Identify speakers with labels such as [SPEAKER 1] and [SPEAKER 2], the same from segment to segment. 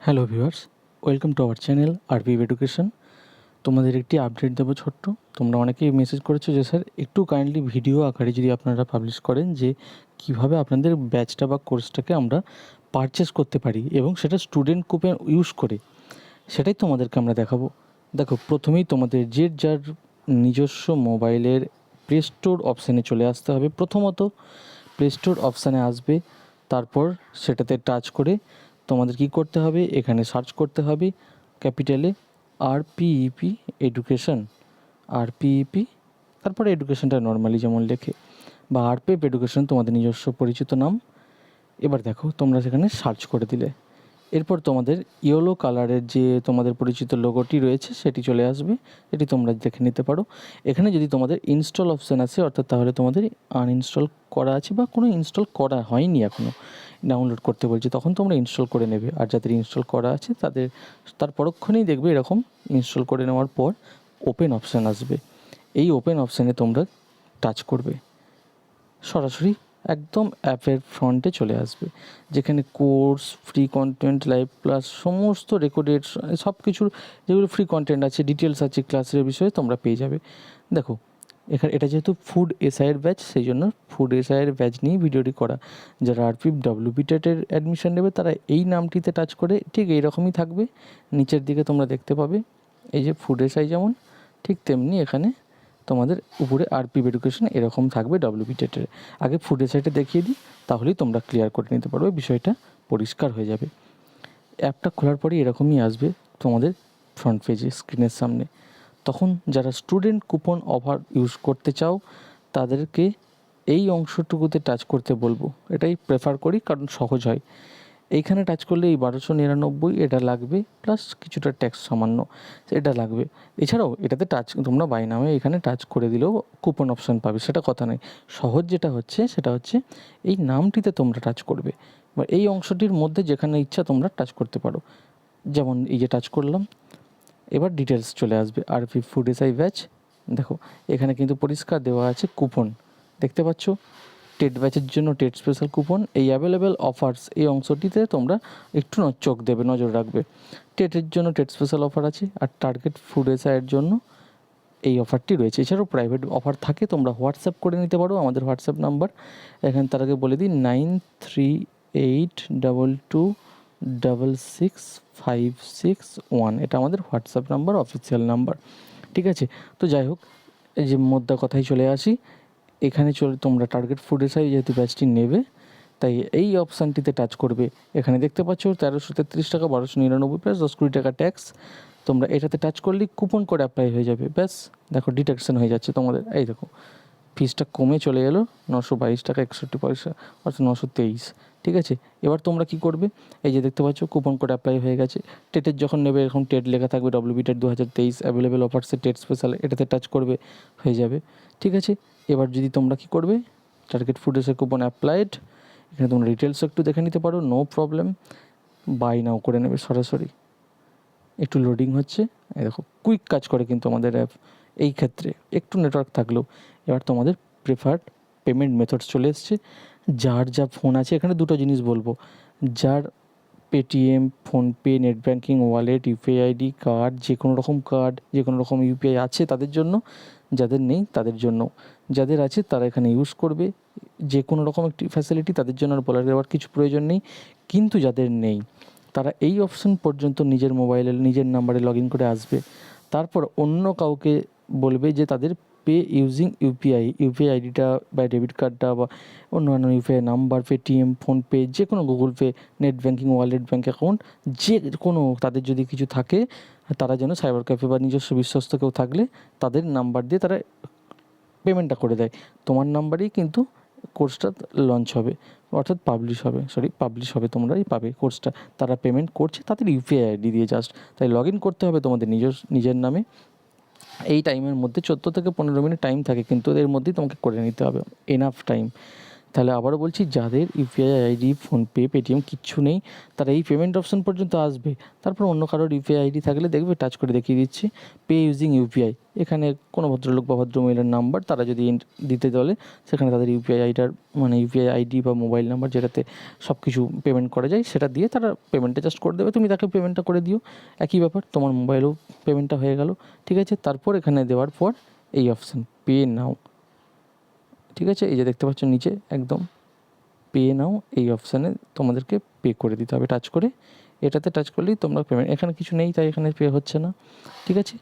[SPEAKER 1] Hello viewers, welcome to our channel RPEP education. তোমাদের একটি update দেবো ছোট্ট। তোমরা অনেকেই মেসেজ করেছো যে স্যার একটু কাইন্ডলি ভিডিও আকারে যদি আপনারা পাবলিশ করেন যে কিভাবে আপনাদের ব্যাচটা বা কোর্সটাকে আমরা পারচেস করতে পারি এবং সেটা স্টুডেন্ট কুপন ইউজ করে, সেটাই তোমাদেরকে আমরা দেখাবো। দেখো, প্রথমেই তোমাদের যে যার নিজস্ব মোবাইলের প্লে স্টোর অপশানে চলে আসতে হবে। প্রথমত প্লে স্টোর অপশানে আসবে, তারপর সেটাতে টাচ করে তোমাদের কি করতে হবে, এখানে সার্চ করতে হবে ক্যাপিটালে RPEP এডুকেশন, RPEP, তারপরে এডুকেশনটা নর্মালি যেমন লেখে, বা RPEP এডুকেশন তোমাদের নিজস্ব পরিচিত নাম। এবার দেখো, তোমরা সেখানে সার্চ করে দিলে এরপর তোমাদের ইয়েলো কালারের যে তোমাদের পরিচিত লোগোটি রয়েছে সেটি চলে আসবে, এটি তোমরা দেখে নিতে পারো। এখানে যদি তোমাদের ইনস্টল অপশান আছে, অর্থাৎ তাহলে তোমাদের আনইনস্টল করা আছে বা কোনো ইনস্টল করা হয়নি এখনও, ডাউনলোড করতে বলছে, তখন তোমরা ইনস্টল করে নেবে। আর যাদের ইনস্টল করা আছে তার পরক্ষণেই দেখবে এরকম ইনস্টল করে নেওয়ার পর ওপেন অপশান আসবে। এই ওপেন অপশানে তোমরা টাচ করবে, সরাসরি একদম অ্যাপের ফ্রন্টে চলে আসবে, যেখানে course, free content, live class, সমস্ত রেকর্ডেড সব কিছুর যেগুলো ফ্রি কন্টেন্ট আছে, ডিটেলস আছে ক্লাসের বিষয়ে তোমরা পেয়ে যাবে। দেখো, এটা যেহেতু ফুড এসআইয়ের ব্যাচ, সেই জন্য ফুড এসআইয়ের ব্যাচ নিয়ে ভিডিওটি করা। যারা RPEP WBTET-এর অ্যাডমিশন নেবে তারা এই নামটিতে টাচ করে ঠিক এইরকমই থাকবে, নিচের দিকে তোমরা দেখতে পাবে এই যে ফুড এসআই, যেমন ঠিক তেমনি এখানে তোমাদের উপরে RPEP এডুকেশন এরকম থাকবে WBTET-এর। আগে ফুড এসআইটা দেখিয়ে দিই, তাহলেই তোমরা ক্লিয়ার করে নিতে পারবে, বিষয়টা পরিষ্কার হয়ে যাবে। অ্যাপটা খোলার পরেই এরকমই আসবে তোমাদের ফ্রন্ট পেজে স্ক্রিনের সামনে। তখন যারা স্টুডেন্ট কুপন অফার ইউজ করতে চাও তাদেরকে এই অংশটুকুতে টাচ করতে বলবো, এটাই প্রেফার করি কারণ সহজ হয়। এইখানে টাচ করলে এই 1299 এটা লাগবে, প্লাস কিছুটা ট্যাক্স সামান্য এটা লাগবে। এছাড়াও এটাতে টাচ তোমরা বাই নামে এখানে টাচ করে দিলেও কুপন অপশান পাবে, সেটা কথা নেই। সহজ যেটা হচ্ছে সেটা হচ্ছে এই নামটিতে তোমরা টাচ করবে, বা এই অংশটির মধ্যে যেখানে ইচ্ছা তোমরা টাচ করতে পারো। যেমন এই যে টাচ করলাম, এবার ডিটেলস চলে আসবে RPEP ফুড এসআই ব্যাচ। দেখো, এখানে কিন্তু পরিষ্কার দেওয়া আছে কুপন, দেখতে পাচ্ছ, টেট ব্যাচের জন্য টেট স্পেশাল কুপন, এই অ্যাভেলেবেল অফার্স, এই অংশটিতে তোমরা একটু চোখ দেবে, নজর রাখবে। টেটের জন্য টেট স্পেশাল অফার আছে, আর টার্গেট ফুড এসআইয়ের জন্য এই অফারটি রয়েছে। এছাড়াও প্রাইভেট অফার থাকে, তোমরা হোয়াটসঅ্যাপ করে নিতে পারো, আমাদের হোয়াটসঅ্যাপ নাম্বার এখানে তার আগে বলে দিই 9382665661, এটা আমাদের হোয়াটসঅ্যাপ নাম্বার, অফিসিয়াল নাম্বার। ঠিক আছে, তো যাই হোক, এই যে মোদ্দা কথায় চলে আসি, এখানে তোমরা টার্গেট ফুড এসআই যেহেতু ব্যাচটি নেবে, তাই এই অপশানটিতে টাচ করবে। এখানে দেখতে পাচ্ছ 1333 টাকা, 1299 প্লাস 10-20 টাকা ট্যাক্স। তোমরা এটাতে টাচ করলেই কুপন কোড অ্যাপ্লাই হয়ে যাবে, ব্যাস। দেখো, ডিটেকশন হয়ে যাচ্ছে তোমাদের, এই দেখো ফিসটা কমে চলে এলো 922 টাকা 61 পয়সা, অর্থাৎ 923। ঠিক আছে, এবার তোমরা কি করবে, এই যে দেখতে পাচ্ছ কুপন কোড অ্যাপ্লাই হয়ে গেছে। টেটের যখন নেবে এরকম টেট লেখা থাকবে, WBTET 2023 অ্যাভেলেবেল অফার্সে টেট স্পেশাল, এটাতে টাচ করবে, হয়ে যাবে। ঠিক আছে, এবার যদি তোমরা কি করবে, টার্গেট ফুড এসে কুপন অ্যাপ্লাইড, এখানে তোমরা ডিটেলস একটু দেখে নিতে পারো, নো প্রবলেম। বাই নাও করে নেবে সরাসরি। একটু লোডিং হচ্ছে, এই দেখো কুইক কাজ করে কিন্তু আমাদের অ্যাপ, এই ক্ষেত্রে একটু নেটওয়ার্ক থাকলেও। এবার তোমাদের প্রেফার্ড পেমেন্ট মেথডস চলে এসছে। যার যা ফোন আছে, এখানে দুটো জিনিস বলবো, যার Paytm, PhonePe, net banking, wallet, UPI ID, card, যে কোনো রকম কার্ড, যে কোনো রকম ইউপিআই আছে তাদের জন্য, যাদের নেই তাদের জন্য। যাদের আছে তারা এখানে ইউজ করবে, যে কোনো রকম একটি ফ্যাসিলিটি তাদের জন্য আর বলার দেওয়ার কিছু প্রয়োজন নেই। কিন্তু যাদের নেই তারা এই অপশন পর্যন্ত নিজের মোবাইলে নিজের নাম্বারে লগ ইন করে আসবে, তারপর অন্য কাউকে বলবে যে তাদের পে ইউজিং ইউপিআই আইডিটা বা ডেবিট কার্ডটা বা অন্যান্য ইউপিআই নাম্বার, পেটিএম, ফোনপে, যে কোনো Google pay, net banking, wallet, bank account, যে কোনো তাদের যদি কিছু থাকে, তারা যেন সাইবার ক্যাফে বা নিজস্ব বিশ্বস্ত কেউ থাকলে তাদের নাম্বার দিয়ে তারা পেমেন্টটা করে দেয়। তোমার নাম্বারেই কিন্তু কোর্সটা লঞ্চ হবে, অর্থাৎ পাবলিশ হবে, তোমরাই পাবে কোর্সটা। তারা পেমেন্ট করছে তাদের ইউপিআই আইডি দিয়ে জাস্ট, তাই লগ ইন করতে হবে তোমাদের নিজের নামে। এই টাইমের মধ্যে 14 থেকে 15 মিনিট টাইম থাকে, কিন্তু এর মধ্যেই তোমাকে করে নিতে হবে, এনাফ টাইম। তাহলে আবারও বলছি, যাদের ইউপিআই আইডি, ফোনপে, পেটিএম কিচ্ছু নেই, তারা এই পেমেন্ট অপশন পর্যন্ত আসবে। তারপর অন্য কারোর ইউপিআই আইডি থাকলে দেখবে টাচ করে দেখিয়ে দিচ্ছি পে ইউজিং ইউপিআই। এখানে কোনো ভদ্রলোক বা ভদ্রমহিলার নাম্বার তারা যদি দিতে বলে, সেখানে তাদের ইউপিআই আইডির মানে ইউপিআই আইডি বা মোবাইল নাম্বার যেটাতে সব কিছু পেমেন্ট করা যায় সেটা দিয়ে তারা পেমেন্টটা জাস্ট করে দেবে। তুমি তাকে পেমেন্টটা করে দিও, একই ব্যাপার, তোমার মোবাইলেও পেমেন্টটা হয়ে গেল। ঠিক আছে, তারপর এখানে দেওয়ার পর এই অপশান পে নাও, ঠিক আছে, এই যে দেখতে পাচ্ছ নিচে একদম পে নাও, এই অপশানে তোমাদেরকে পে করে দিতে হবে টাচ করে। এটাতে টাচ করলেই তোমরা পেমেন্ট, এখানে কিছু নেই তাই এখানে পে হচ্ছে না। ঠিক আছে,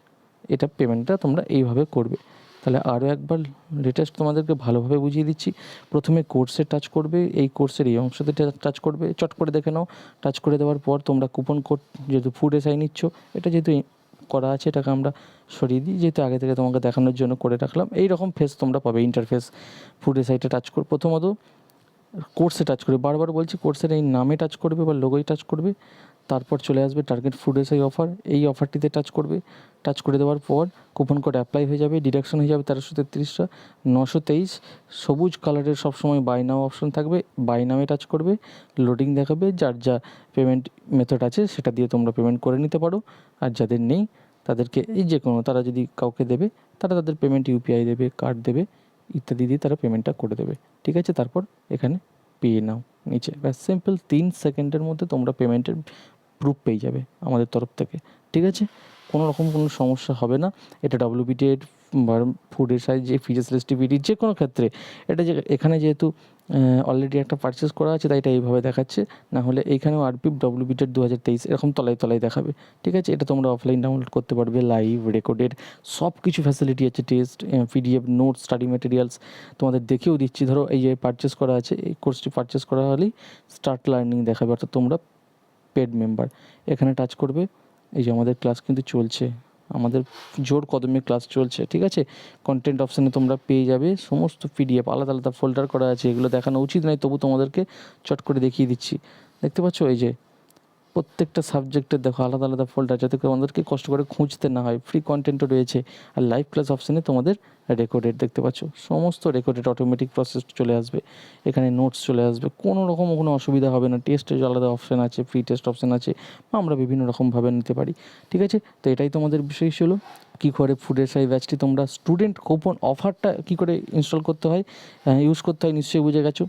[SPEAKER 1] এটা পেমেন্টটা তোমরা এইভাবে করবে। তাহলে আরও একবার লেটেস্ট তোমাদেরকে ভালোভাবে বুঝিয়ে দিচ্ছি। প্রথমে কোর্সে টাচ করবে, এই কোর্সের এই অংশতে টাচ করবে, চট করে দেখে নাও। টাচ করে দেওয়ার পর তোমরা কুপন কোড, যেহেতু ফুড এসআই নিচ্ছ, এটা যেহেতু করা আছে এটাকে আমরা সরিয়ে দিই, যেহেতু আগে থেকে তোমাকে দেখানোর জন্য করে রাখলাম। এই রকম ফেস তোমরা পাবে, ইন্টারফেস। ফুড এসআইটা টাচ করো, প্রথমত কোর্সে টাচ করবে, বারবার বলছি কোর্সের এই নামে টাচ করবে বা লোগোয় টাচ করবে। তারপর চলে আসবে টার্গেট ফুড এসআই অফার, এই অফারটিতে টাচ করবে। টাচ করে দেওয়ার পর কুপন কোড অ্যাপ্লাই হয়ে যাবে, ডিডাকশন হয়ে যাবে 1333 টাকা, 923। সবুজ কালারের সবসময় বাই নাও অপশন থাকবে, বাই নামে টাচ করবে, লোডিং দেখাবে। যার যা পেমেন্ট মেথড আছে সেটা দিয়ে তোমরা পেমেন্ট করে নিতে পারো। আর যাদের নেই তাদেরকে এই যে কোনো, তারা যদি কাউকে দেবে, তারা তাদের পেমেন্ট ইউপিআই দেবে, কার্ড দেবে ইত্যাদি দিয়ে তারা পেমেন্টটা করে দেবে। ঠিক আছে, তারপর এখানে পে নাও নিচে, ব্যাস সিম্পল 3 সেকেন্ডের মধ্যে তোমরা পেমেন্টের প্রুফ পেয়ে যাবে আমাদের তরফ থেকে। ঠিক আছে, কোনো রকম কোনো সমস্যা হবে না। এটা ডব্লিউবিটের বা ফুডের সাইজ, যে ফিজেস রেস্টিভিটি যে কোনো ক্ষেত্রে, এটা যে এখানে যেহেতু অলরেডি একটা পারচেস করা আছে তাই এটা এইভাবে দেখাচ্ছে, না হলে এইখানেও আরপিএফ ডব্লিউবিটের 2023 এরকম তলায় তলায় দেখাবে। ঠিক আছে, এটা তোমরা অফলাইন ডাউনলোড করতে পারবে, লাইভ রেকর্ডেড সব কিছু ফ্যাসিলিটি আছে, test, PDF, notes, study materials তোমাদের দেখেও দিচ্ছি। ধরো এই যে পারচেস করা আছে, এই কোর্সটি পারচেস করা হলেই স্টার্ট লার্নিং দেখাবে, অর্থাৎ তোমরা পেড মেম্বার। এখানে টাচ করবে, এই যে আমাদের ক্লাস কিন্তু চলছে, আমাদের জোর কদমে ক্লাস চলছে। ঠিক আছে, কন্টেন্ট অপশানে তোমরা পেয়ে যাবে সমস্ত পিডিএফ, আলাদা আলাদা ফোল্ডার করা আছে, এগুলো দেখানো উচিত নয়, তবু তোমাদেরকে চট করে দেখিয়ে দিচ্ছি। দেখতে পাচ্ছ এই যে প্রত্যেকটা সাবজেক্টের দেখো আলাদা আলাদা ফোল্ডার, যাতে করে আমাদেরকে কষ্ট করে খুঁজতে না হয়। ফ্রি কন্টেন্টও রয়েছে। আর লাইভ ক্লাস অপশানে তোমাদের রেকর্ডেড দেখতে পাচ্ছ, সমস্ত রেকর্ডেড অটোমেটিক প্রসেস চলে আসবে, এখানে নোটস চলে আসবে, কোনো রকম কোনো অসুবিধা হবে না। টেস্টের আলাদা অপশান আছে, ফ্রি টেস্ট অপশান আছে, আমরা বিভিন্ন রকমভাবে নিতে পারি। ঠিক আছে, তো এটাই তোমাদের বিষয় ছিল, কী করে ফুডের সাই ব্যাচটি তোমরা স্টুডেন্ট কুপন অফারটা কী করে ইনস্টল করতে হয়, ইউজ করতে হয়, নিশ্চয়ই বুঝে গেছো।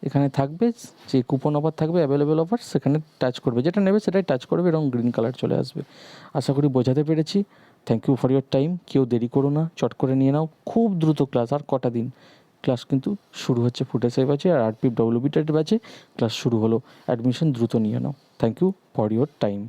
[SPEAKER 1] এখানে থাকবে যে কুপন অফার থাকবে, অ্যাভেলেবেল অফার, সেখানে টাচ করবে, যেটা নেবে সেটাই টাচ করবে এবং গ্রিন কালার চলে আসবে। আশা করি বোঝাতে পেরেছি। Thank you for your time. কেউ দেরি করো না, চট করে নিয়ে নাও, খুব দ্রুত ক্লাস, আর কটা দিন ক্লাস কিন্তু শুরু হচ্ছে। ফুড এসআই ব্যাচে আর আরপিএফ ডব্লিউবিটেড ব্যাচে ক্লাস শুরু হলো, অ্যাডমিশন দ্রুত নিয়ে নাও। Thank you for your time.